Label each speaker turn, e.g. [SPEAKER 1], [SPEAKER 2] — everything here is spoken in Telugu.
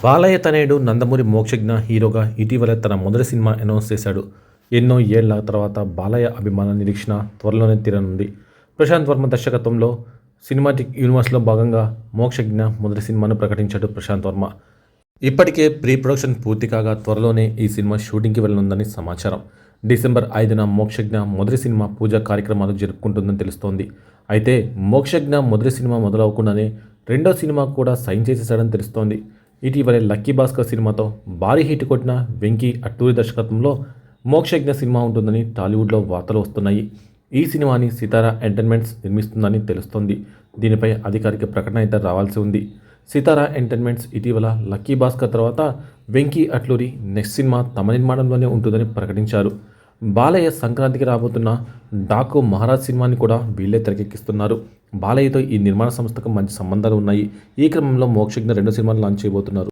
[SPEAKER 1] బాలయ్య తనయుడు నందమూరి మోక్షజ్ఞ హీరోగా ఇటీవల తన మొదటి సినిమా అనౌన్స్ చేశాడు. ఎన్నో ఏళ్ల తర్వాత బాలయ్య అభిమాన నిరీక్షణ త్వరలోనే తీరనుంది. ప్రశాంత్ వర్మ దర్శకత్వంలో సినిమాటిక్ యూనివర్స్లో భాగంగా మోక్షజ్ఞ మొదటి సినిమాను ప్రకటించాడు ప్రశాంత్ వర్మ. ఇప్పటికే ప్రీ ప్రొడక్షన్ పూర్తి కాగా త్వరలోనే ఈ సినిమా షూటింగ్కి వెళ్లనుందని సమాచారం. డిసెంబర్ 5న మోక్షజ్ఞ మొదటి సినిమా పూజా కార్యక్రమాలు జరుపుకుంటుందని తెలుస్తోంది. అయితే మోక్షజ్ఞ మొదటి సినిమా మొదలవకుండానే రెండో సినిమా కూడా సైన్ చేసేశాడని తెలుస్తోంది. ఇటీవలే లక్కీ భాస్కర్ సినిమాతో భారీ హిట్ కొట్టిన వెంకీ అట్టూరి దర్శకత్వంలో మోక్షజ్ఞ సినిమా ఉంటుందని టాలీవుడ్లో వార్తలు వస్తున్నాయి. ఈ సినిమాని సితారా ఎంటర్టైన్మెంట్స్ నిర్మిస్తుందని తెలుస్తోంది. దీనిపై అధికారిక ప్రకటన అయితే రావాల్సి ఉంది. సితారా ఎంటర్టైన్మెంట్స్ ఇటీవల లక్కీ భాస్కర్ తర్వాత వెంకీ అట్లూరి నెక్స్ట్ సినిమా తమ నిర్మాణంలోనే ఉంటుందని ప్రకటించారు. బాలయ్య సంక్రాంతికి రాబోతున్న డాకు మహారాజ్ సినిమాని కూడా వీళ్ళే తెరకెక్కిస్తున్నారు. బాలయ్యతో ఈ నిర్మాణ సంస్థకు మంచి సంబంధాలు ఉన్నాయి. ఈ క్రమంలో మోక్షజ్ఞ 2 సినిమాలు లాంచ్ చేయబోతున్నారు.